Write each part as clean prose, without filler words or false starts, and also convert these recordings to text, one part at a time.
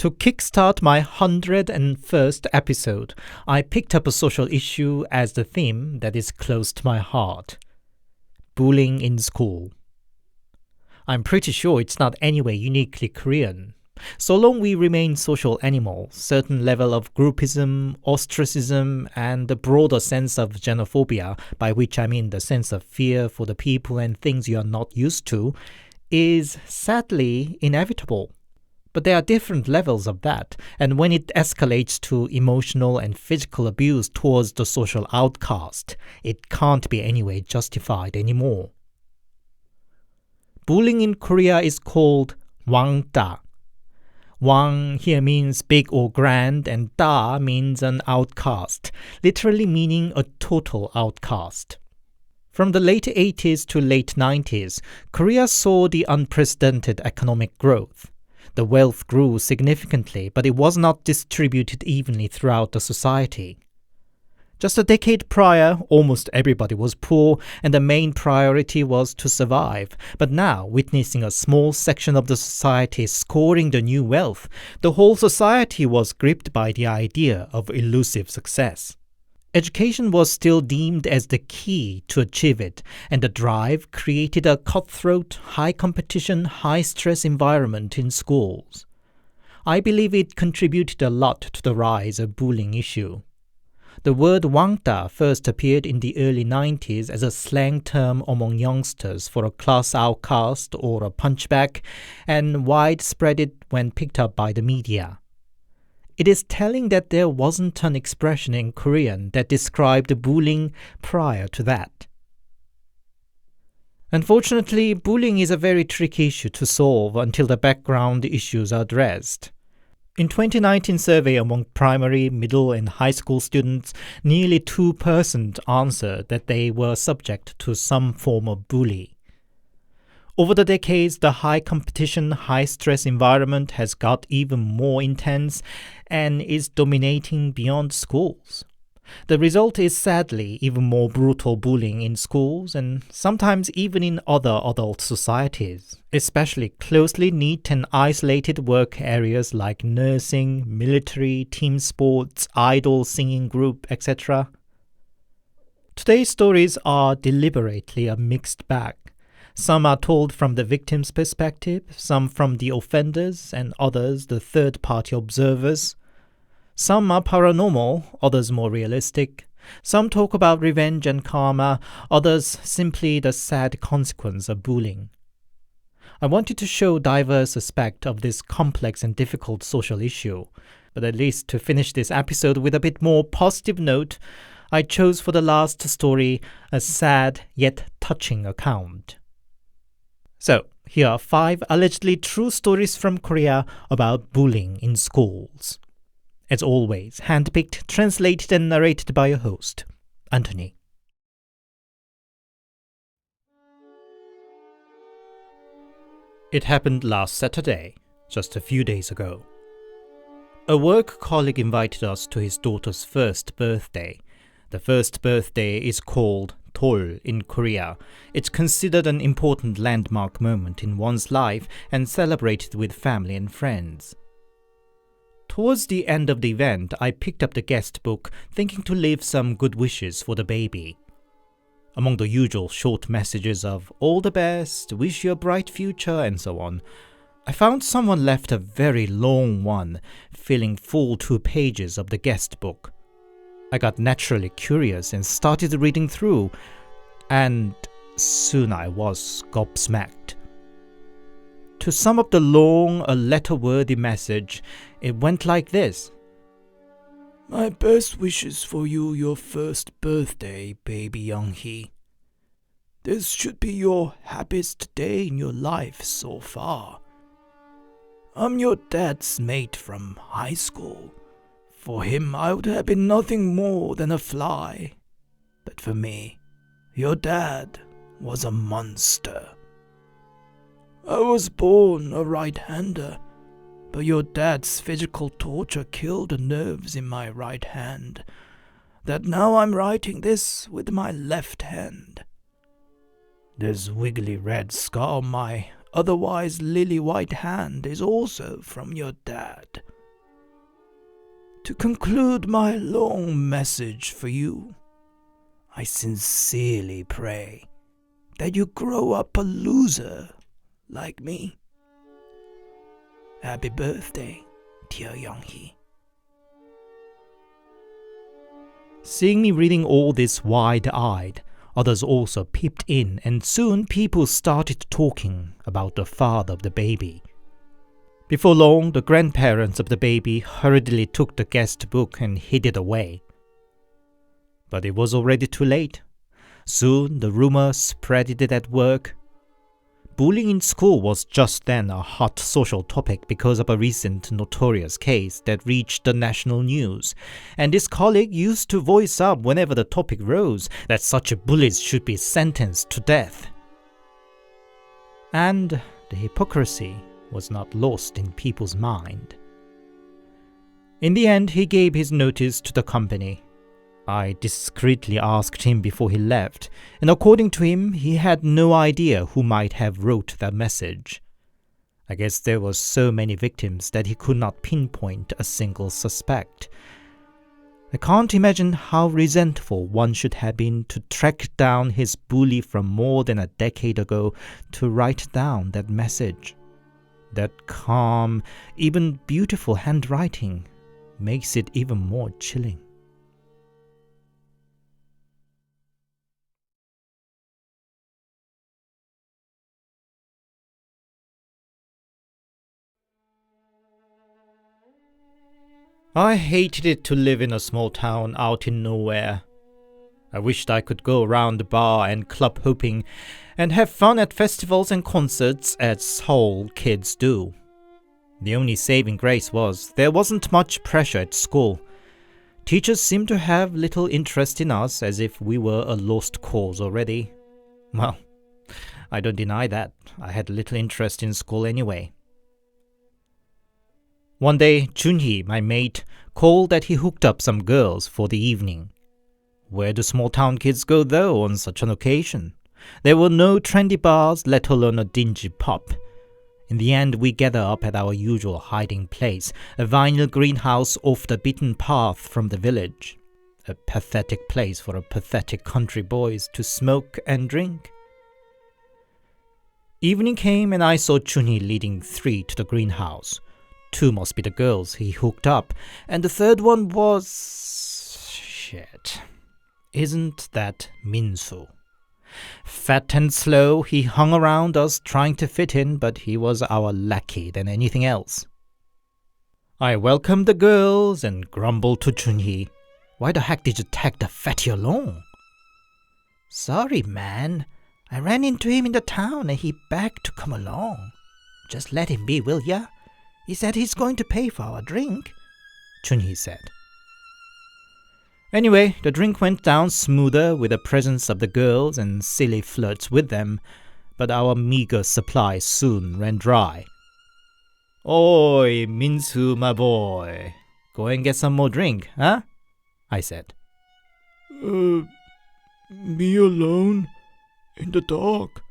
To kickstart my 101st episode, I picked up a social issue as the theme that is close to my heart. Bullying in school. I'm pretty sure it's not anyway uniquely Korean. So long we remain social animals, certain level of groupism, ostracism, and the broader sense of xenophobia, by which I mean the sense of fear for the people and things you are not used to, is sadly inevitable. But there are different levels of that, and when it escalates to emotional and physical abuse towards the social outcast, it can't be anyway justified anymore. Bullying in Korea is called Wang-tah. Wang here means big or grand, and da means an outcast, literally meaning a total outcast. From the late 80s to late 90s, Korea saw the unprecedented economic growth. The wealth grew significantly, but it was not distributed evenly throughout the society. Just a decade prior, almost everybody was poor, and the main priority was to survive. But now, witnessing a small section of the society scoring the new wealth, the whole society was gripped by the idea of elusive success. Education was still deemed as the key to achieve it, and the drive created a cutthroat, high-competition, high-stress environment in schools. I believe it contributed a lot to the rise of bullying issue. The word Wang-tah first appeared in the early 90s as a slang term among youngsters for a class outcast or a punchback, and widespread it when picked up by the media. It is telling that there wasn't an expression in Korean that described bullying prior to that. Unfortunately, bullying is a very tricky issue to solve until the background issues are addressed. In 2019 survey among primary, middle, and high school students, nearly 2% answered that they were subject to some form of bully. Over the decades, the high-competition, high-stress environment has got even more intense and is dominating beyond schools. The result is sadly even more brutal bullying in schools and sometimes even in other adult societies, especially closely knit and isolated work areas like nursing, military, team sports, idol singing group, etc. Today's stories are deliberately a mixed bag. Some are told from the victim's perspective, some from the offenders, and others the third-party observers. Some are paranormal, others more realistic. Some talk about revenge and karma, others simply the sad consequence of bullying. I wanted to show diverse aspects of this complex and difficult social issue, but at least to finish this episode with a bit more positive note, I chose for the last story a sad yet touching account. So, here are 5 allegedly true stories from Korea about bullying in schools. As always, handpicked, translated and narrated by your host, Anthony. It happened last Saturday, just a few days ago. A work colleague invited us to his daughter's first birthday. The first birthday is called Dol in Korea. It's considered an important landmark moment in one's life and celebrated with family and friends. Towards the end of the event, I picked up the guest book, thinking to leave some good wishes for the baby. Among the usual short messages of all the best, wish you a bright future, and so on, I found someone left a very long one, filling full 2 pages of the guest book. I got naturally curious and started reading through, and soon I was gobsmacked. To sum up the long, a letter-worthy message, it went like this. My best wishes for you your first birthday, baby Young-hee. This should be your happiest day in your life so far. I'm your dad's mate from high school. For him, I would have been nothing more than a fly. But for me, your dad was a monster. I was born a right-hander, but your dad's physical torture killed the nerves in my right hand, that now I'm writing this with my left hand. This wiggly red scar on my otherwise lily-white hand is also from your dad. To conclude my long message for you, I sincerely pray that you grow up a loser like me. Happy birthday, dear Young-hee. Seeing me reading all this wide-eyed, others also peeped in, and soon people started talking about the father of the baby. Before long, the grandparents of the baby hurriedly took the guest book and hid it away. But it was already too late. Soon the rumor spread it at work. Bullying in school was just then a hot social topic because of a recent notorious case that reached the national news, and this colleague used to voice up whenever the topic rose that such bullies should be sentenced to death. And the hypocrisy was not lost in people's mind. In the end, he gave his notice to the company. I discreetly asked him before he left, and according to him, he had no idea who might have wrote that message. I guess there were so many victims that he could not pinpoint a single suspect. I can't imagine how resentful one should have been to track down his bully from more than a decade ago to write down that message. That calm, even beautiful handwriting makes it even more chilling. I hated it to live in a small town out in nowhere. I wished I could go around the bar and club hopping and have fun at festivals and concerts as Seoul kids do. The only saving grace was there wasn't much pressure at school. Teachers seemed to have little interest in us, as if we were a lost cause already. Well, I don't deny that. I had little interest in school anyway. One day, Chun-hee, my mate, called that he hooked up some girls for the evening. Where do small-town kids go, though, on such an occasion? There were no trendy bars, let alone a dingy pub. In the end, we gather up at our usual hiding place, a vinyl greenhouse off the beaten path from the village. A pathetic place for a pathetic country boys to smoke and drink. Evening came and I saw Chun-hee leading 3 to the greenhouse. 2 must be the girls he hooked up, and the third one was... shit. Isn't that Min-soo? Fat and slow, he hung around us trying to fit in, but he was our lackey than anything else. I welcomed the girls and grumbled to Chun-hee. Why the heck did you tag the fatty along? Sorry, man. I ran into him in the town and he begged to come along. Just let him be, will ya? He said he's going to pay for our drink, Chun-hee said. Anyway, the drink went down smoother with the presence of the girls and silly flirts with them, but our meager supply soon ran dry. Oi, Min-soo, my boy. Go and get some more drink, huh? I said. Me alone? In the dark?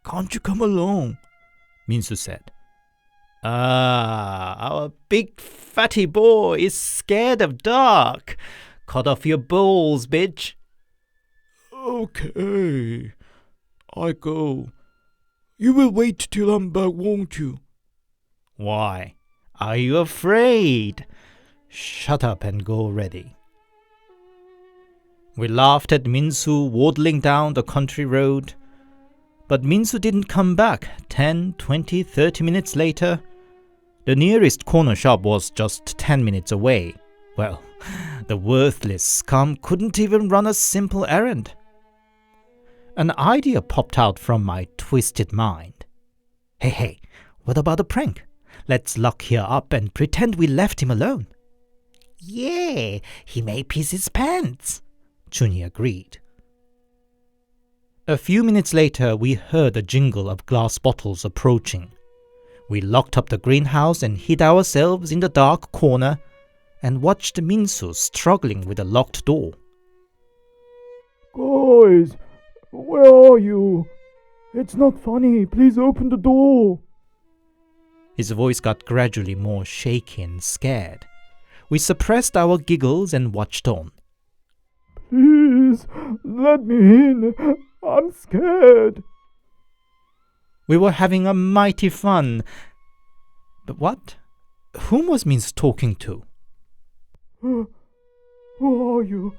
Can't you come along? Min-soo said. Our big fatty boy is scared of dark. Cut off your balls, bitch. Okay, I go. You will wait till I'm back, won't you? Why? Are you afraid? Shut up and go already. We laughed at Min-soo waddling down the country road. But Min-soo didn't come back. 10, 20, 30 minutes later. The nearest corner shop was just 10 minutes away. Well, the worthless scum couldn't even run a simple errand. An idea popped out from my twisted mind. Hey, what about a prank? Let's lock here up and pretend we left him alone. Yeah, he may piss his pants, Chun-hee agreed. A few minutes later, we heard a jingle of glass bottles approaching. We locked up the greenhouse and hid ourselves in the dark corner and watched Min-soo struggling with the locked door. Guys, where are you? It's not funny. Please open the door. His voice got gradually more shaky and scared. We suppressed our giggles and watched on. Please, let me in. I'm scared. We were having a mighty fun. But what? Whom was Minsu talking to? Who are you?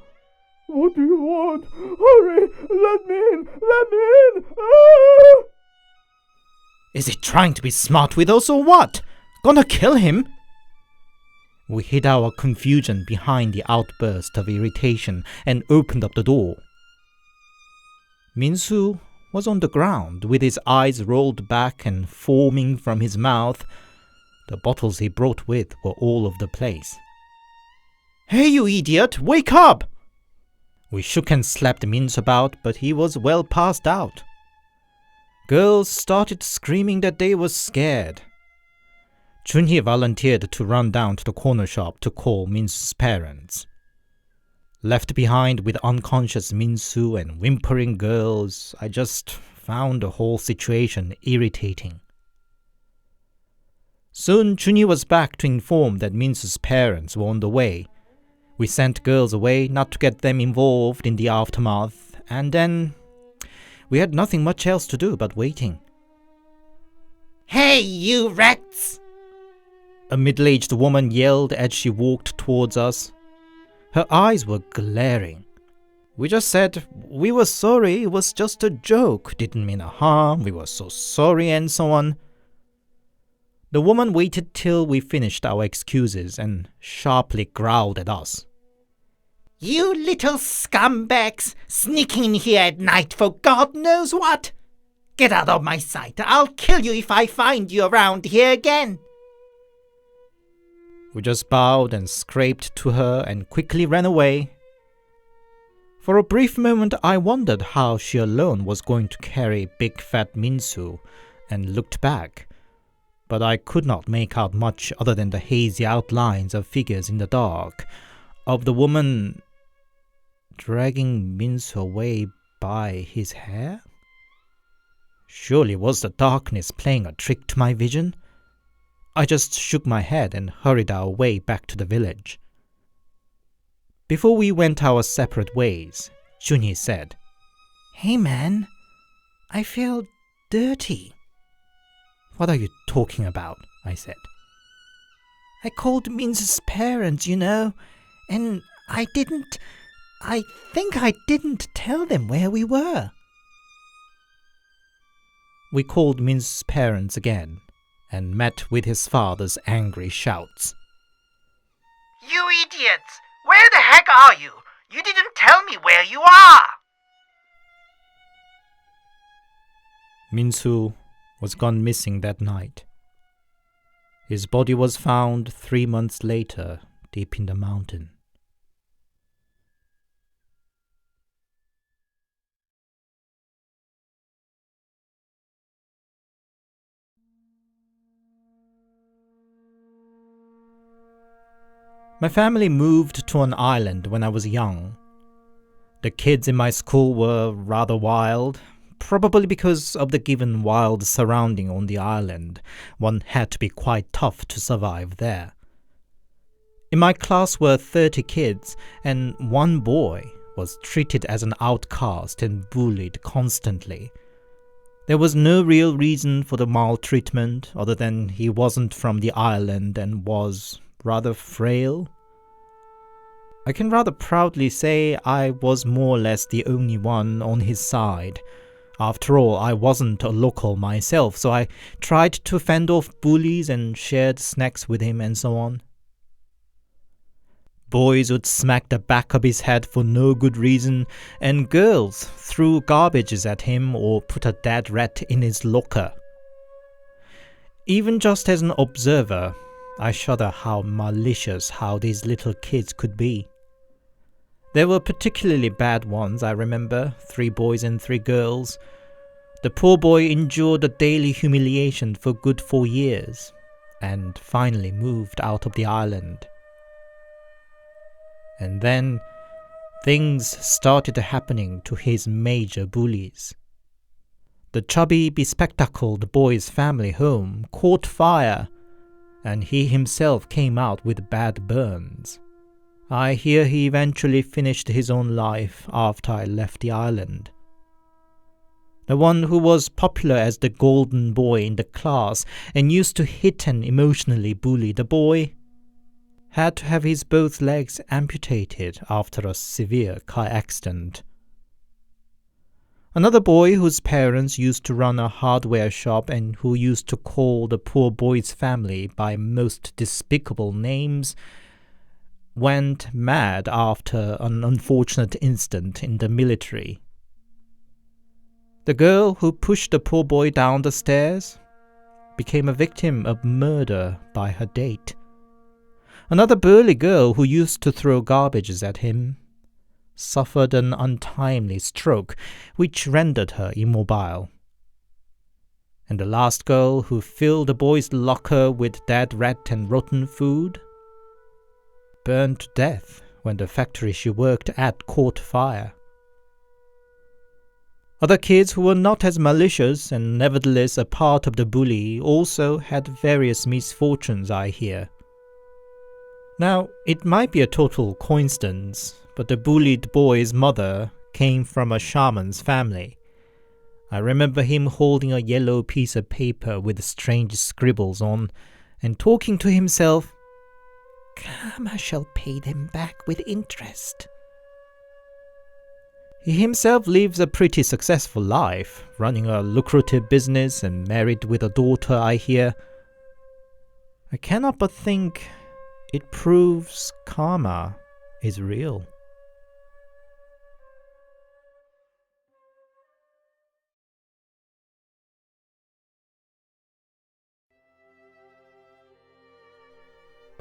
What do you want? Hurry! Let me in! Let me in! Ah! Is he trying to be smart with us or what? Gonna kill him? We hid our confusion behind the outburst of irritation and opened up the door. Minsu was on the ground with his eyes rolled back and foaming from his mouth. The bottles he brought with were all over the place. Hey, you idiot! Wake up! We shook and slapped Minsu about, but he was well passed out. Girls started screaming that they were scared. Junhee volunteered to run down to the corner shop to call Minsu's parents. Left behind with unconscious Minsu and whimpering girls, I just found the whole situation irritating. Soon Junhee was back to inform that Minsu's parents were on the way. We sent girls away not to get them involved in the aftermath, and then we had nothing much else to do but waiting. Hey, you rats! A middle-aged woman yelled as she walked towards us. Her eyes were glaring. We just said, we were sorry, it was just a joke, didn't mean a harm, we were so sorry, and so on. The woman waited till we finished our excuses and sharply growled at us. You little scumbags, sneaking in here at night for God knows what! Get out of my sight, I'll kill you if I find you around here again! We just bowed and scraped to her and quickly ran away. For a brief moment I wondered how she alone was going to carry big fat Minsu, and looked back, but I could not make out much other than the hazy outlines of figures in the dark, of the woman dragging Minsu away by his hair. Surely was the darkness playing a trick to my vision? I just shook my head and hurried our way back to the village. Before we went our separate ways, Junhee said, Hey man, I feel dirty. What are you talking about? I said. I called Minsu's parents, you know, and I think I didn't tell them where we were. We called Minsu's parents again, and met with his father's angry shouts. You idiots! Where the heck are you? You didn't tell me where you are! Minsu was gone missing that night. His body was found 3 months later, deep in the mountain. My family moved to an island when I was young. The kids in my school were rather wild, probably because of the given wild surrounding on the island. One had to be quite tough to survive there. In my class were 30 kids, and one boy was treated as an outcast and bullied constantly. There was no real reason for the maltreatment other than he wasn't from the island and was rather frail. I can rather proudly say I was more or less the only one on his side. After all, I wasn't a local myself, so I tried to fend off bullies and shared snacks with him and so on. Boys would smack the back of his head for no good reason, and girls threw garbages at him or put a dead rat in his locker. Even just as an observer, I shudder how malicious how these little kids could be. There were particularly bad ones, I remember, 3 boys and 3 girls. The poor boy endured a daily humiliation for good 4 years, and finally moved out of the island. And then, things started happening to his major bullies. The chubby, bespectacled boy's family home caught fire, and he himself came out with bad burns. I hear he eventually finished his own life after I left the island. The one who was popular as the golden boy in the class and used to hit and emotionally bully the boy had to have his both legs amputated after a severe car accident. Another boy whose parents used to run a hardware shop and who used to call the poor boy's family by most despicable names went mad after an unfortunate incident in the military. The girl who pushed the poor boy down the stairs became a victim of murder by her date. Another burly girl who used to throw garbages at him suffered an untimely stroke, which rendered her immobile. And the last girl who filled the boy's locker with dead rat and rotten food burned to death when the factory she worked at caught fire. Other kids who were not as malicious and nevertheless a part of the bully also had various misfortunes, I hear. Now, it might be a total coincidence, but the bullied boy's mother came from a shaman's family. I remember him holding a yellow piece of paper with strange scribbles on and talking to himself, "Karma shall pay them back with interest." He himself lives a pretty successful life, running a lucrative business and married with a daughter, I hear. I cannot but think it proves karma is real.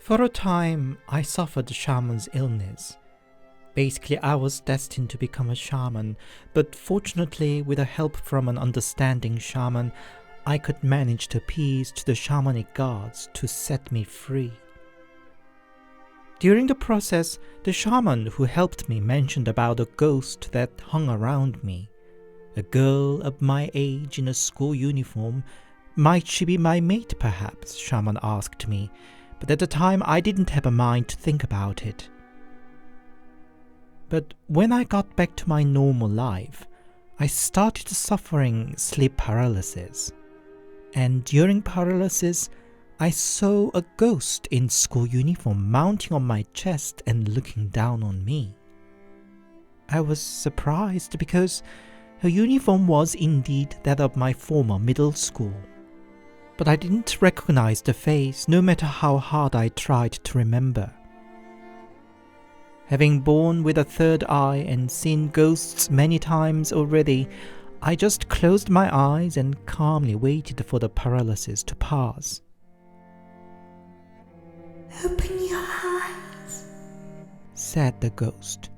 For a time, I suffered the shaman's illness. Basically, I was destined to become a shaman, but fortunately, with the help from an understanding shaman, I could manage to appease to the shamanic gods to set me free. During the process, the shaman who helped me mentioned about a ghost that hung around me. A girl of my age in a school uniform. Might she be my mate, perhaps? Shaman asked me, but at the time I didn't have a mind to think about it. But when I got back to my normal life, I started suffering sleep paralysis. And during paralysis, I saw a ghost in school uniform mounting on my chest and looking down on me. I was surprised because her uniform was indeed that of my former middle school. But I didn't recognize the face, no matter how hard I tried to remember. Having born with a third eye and seen ghosts many times already, I just closed my eyes and calmly waited for the paralysis to pass. "Open your eyes," said the ghost.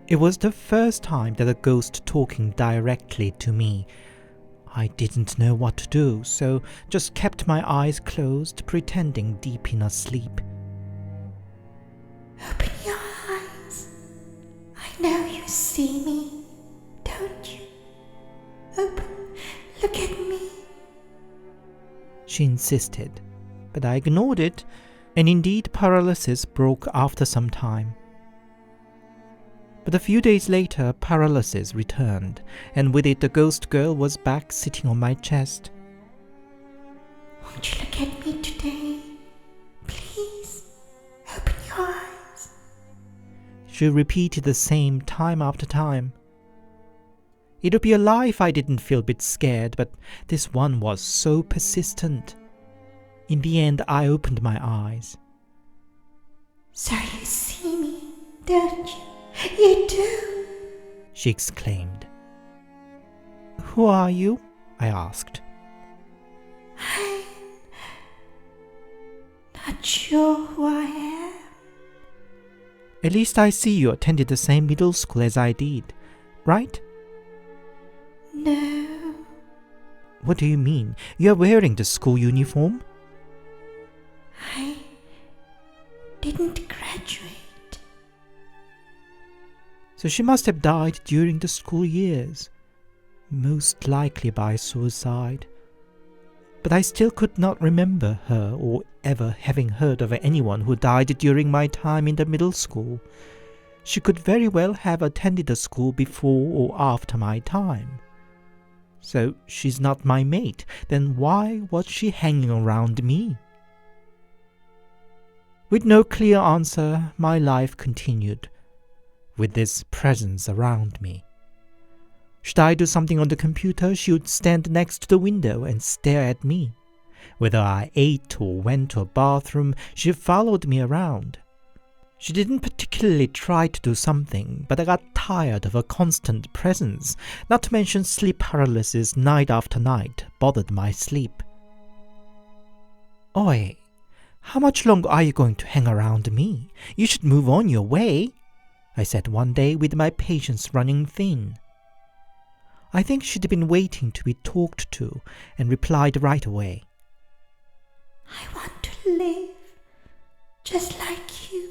It was the first time that a ghost talking directly to me. I didn't know what to do, so just kept my eyes closed, pretending deep in a sleep. "Open your eyes. I know you see me, don't you? Open, look at me." She insisted, but I ignored it, and indeed paralysis broke after some time. But a few days later, paralysis returned, and with it the ghost girl was back sitting on my chest. "Won't you look at me today? Please, open your eyes." She repeated the same time after time. It would be a lie if I didn't feel a bit scared, but this one was so persistent. In the end, I opened my eyes. "So you see me, don't you? You do," she exclaimed. "Who are you?" I asked. "I'm not sure who I am." At least I see you attended the same middle school as I did, right? "No." What do you mean? You're wearing the school uniform? "I didn't graduate." So she must have died during the school years, most likely by suicide. but I still could not remember her or ever having heard of anyone who died during my time in the middle school. She could very well have attended the school before or after my time. So she's not my mate, then why was she hanging around me? With no clear answer, my life continued, with this presence around me. Should I do something on the computer, she would stand next to the window and stare at me. Whether I ate or went to a bathroom, she followed me around. She didn't particularly try to do something, but I got tired of her constant presence, not to mention sleep paralysis night after night bothered my sleep. Oi, how much longer are you going to hang around me? You should move on your way, I said one day with my patience running thin. I think she'd been waiting to be talked to and replied right away. I want to live just like you.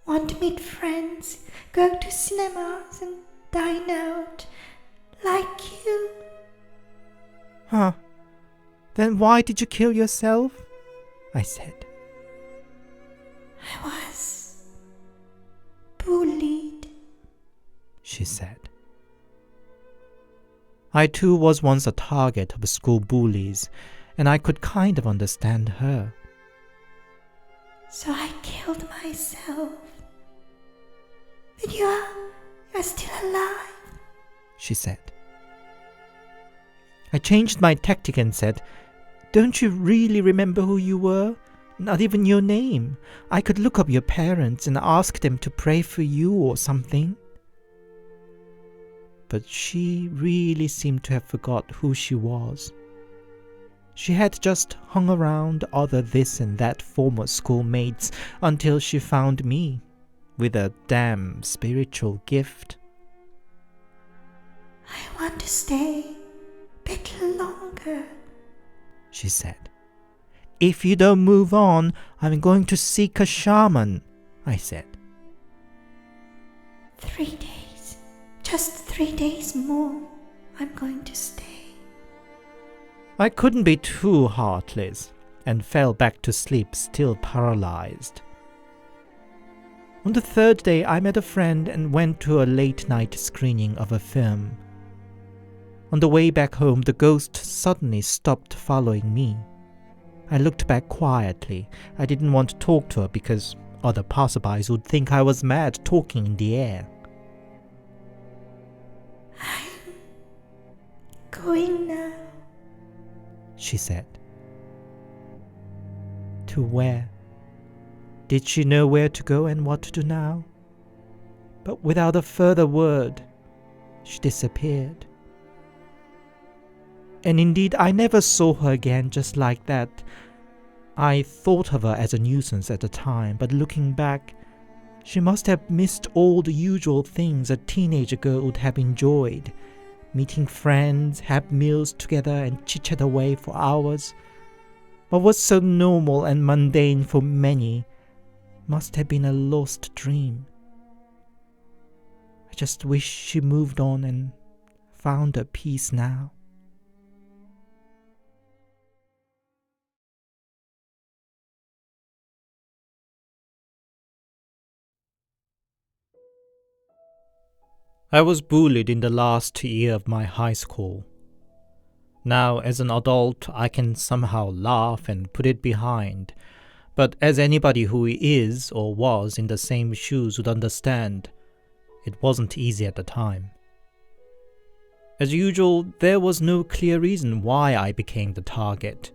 Want to meet friends, go to cinemas and dine out like you. Huh. Then why did you kill yourself? I said. I was bullied, she said. I too was once a target of school bullies, and I could kind of understand her. So I killed myself. But you're still alive, she said. I changed my tactic and said, Don't you really remember who you were? Not even your name. I could look up your parents and ask them to pray for you or something. But she really seemed to have forgot who she was. She had just hung around other this and that former schoolmates until she found me with a damn spiritual gift. I want to stay a bit longer, she said. If you don't move on, I'm going to seek a shaman, I said. 3 days, just 3 days more, I'm going to stay. I couldn't be too heartless and fell back to sleep still paralyzed. On the 3rd day, I met a friend and went to a late-night screening of a film. On the way back home, the ghost suddenly stopped following me. I looked back quietly. I didn't want to talk to her because other passerbys would think I was mad talking in the air. I'm going now, she said. To where? Did she know where to go and what to do now? But without a further word, she disappeared. And indeed, I never saw her again just like that. I thought of her as a nuisance at the time, but looking back, she must have missed all the usual things a teenager girl would have enjoyed. Meeting friends, have meals together and chit-chat away for hours. What was so normal and mundane for many must have been a lost dream. I just wish she moved on and found her peace now. I was bullied in the last year of my high school. Now, as an adult, I can somehow laugh and put it behind, but as anybody who is or was in the same shoes would understand, it wasn't easy at the time. As usual, there was no clear reason why I became the target.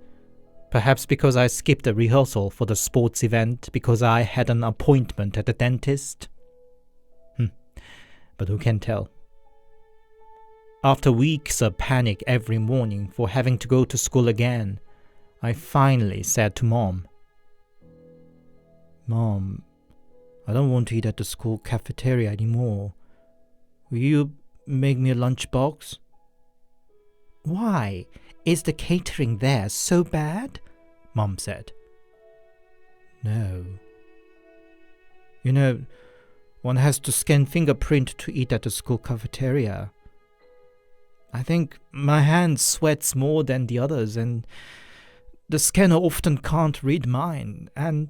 Perhaps because I skipped a rehearsal for the sports event because I had an appointment at the dentist? But who can tell? After weeks of panic every morning for having to go to school again, I finally said to Mom, Mom, I don't want to eat at the school cafeteria anymore. Will you make me a lunchbox? Why? Is the catering there so bad? Mom said. No. You know, one has to scan fingerprint to eat at the school cafeteria. I think my hand sweats more than the others, and the scanner often can't read mine, and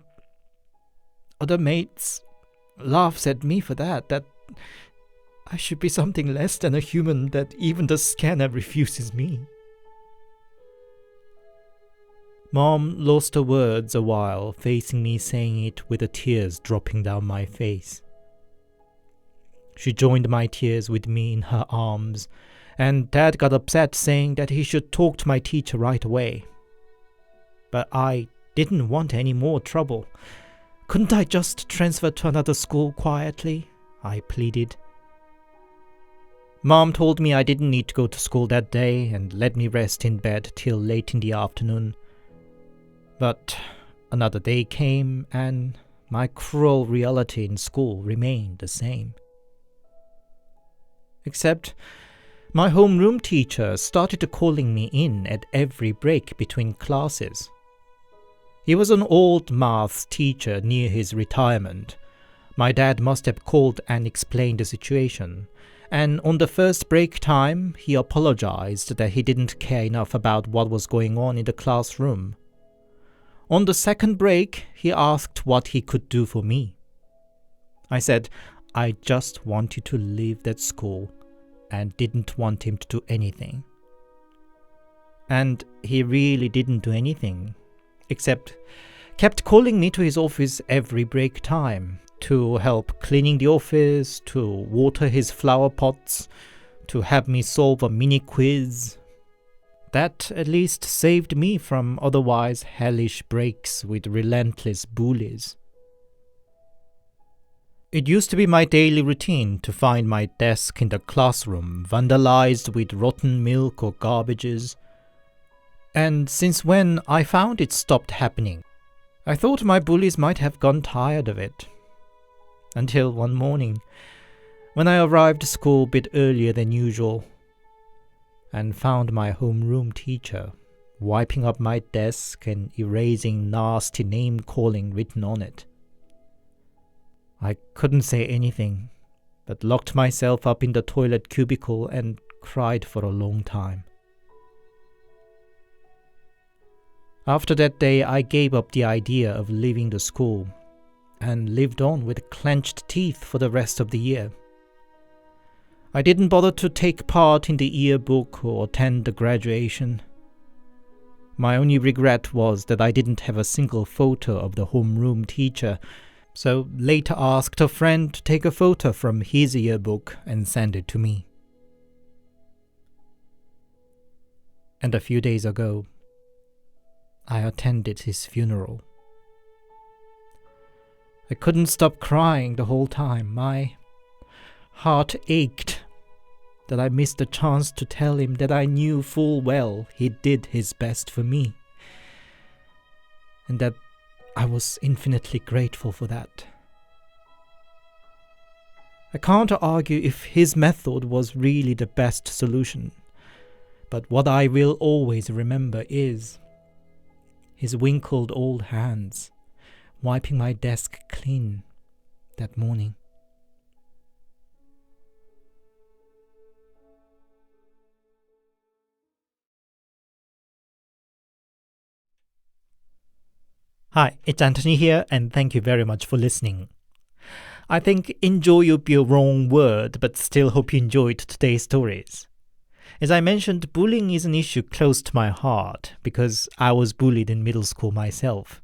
other mates laughs at me for that I should be something less than a human, that even the scanner refuses me. Mom lost her words a while, facing me saying it with the tears dropping down my face. She joined my tears with me in her arms, and Dad got upset, saying that he should talk to my teacher right away. But I didn't want any more trouble. Couldn't I just transfer to another school quietly? I pleaded. Mom told me I didn't need to go to school that day and let me rest in bed till late in the afternoon. But another day came, and my cruel reality in school remained the same. Except my homeroom teacher started calling me in at every break between classes. He was an old maths teacher near his retirement. My dad must have called and explained the situation, and on the first break time, he apologized that he didn't care enough about what was going on in the classroom. On the second break, he asked what he could do for me. I said I just wanted to leave that school and didn't want him to do anything. And he really didn't do anything, except kept calling me to his office every break time to help cleaning the office, to water his flower pots, to have me solve a mini quiz. That at least saved me from otherwise hellish breaks with relentless bullies. It used to be my daily routine to find my desk in the classroom vandalized with rotten milk or garbages. And since when I found it stopped happening, I thought my bullies might have gone tired of it. Until one morning, when I arrived to school a bit earlier than usual, and found my homeroom teacher wiping up my desk and erasing nasty name-calling written on it. I couldn't say anything, but locked myself up in the toilet cubicle and cried for a long time. After that day, I gave up the idea of leaving the school and lived on with clenched teeth for the rest of the year. I didn't bother to take part in the yearbook or attend the graduation. My only regret was that I didn't have a single photo of the homeroom teacher, so later asked a friend to take a photo from his yearbook and send it to me. And a few days ago, I attended his funeral. I couldn't stop crying the whole time. My heart ached that I missed the chance to tell him that I knew full well he did his best for me, and that I was infinitely grateful for that. I can't argue if his method was really the best solution, but what I will always remember is his wrinkled old hands wiping my desk clean that morning. Hi, it's Anthony here, and thank you very much for listening. I think enjoy would be a wrong word, but still hope you enjoyed today's stories. As I mentioned, bullying is an issue close to my heart because I was bullied in middle school myself.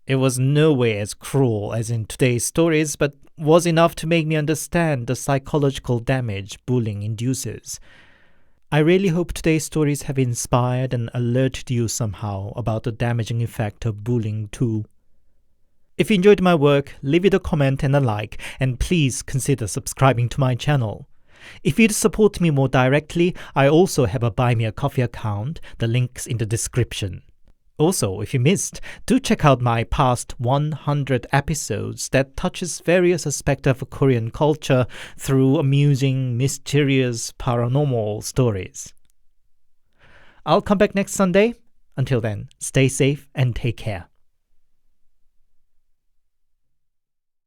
It was no way as cruel as in today's stories, but was enough to make me understand the psychological damage bullying induces. I really hope today's stories have inspired and alerted you somehow about the damaging effect of bullying too. If you enjoyed my work, leave it a comment and a like, and please consider subscribing to my channel. If you'd support me more directly, I also have a Buy Me a Coffee account, the link's in the description. Also, if you missed, do check out my past 100 episodes that touches various aspects of Korean culture through amusing, mysterious, paranormal stories. I'll come back next Sunday. Until then, stay safe and take care.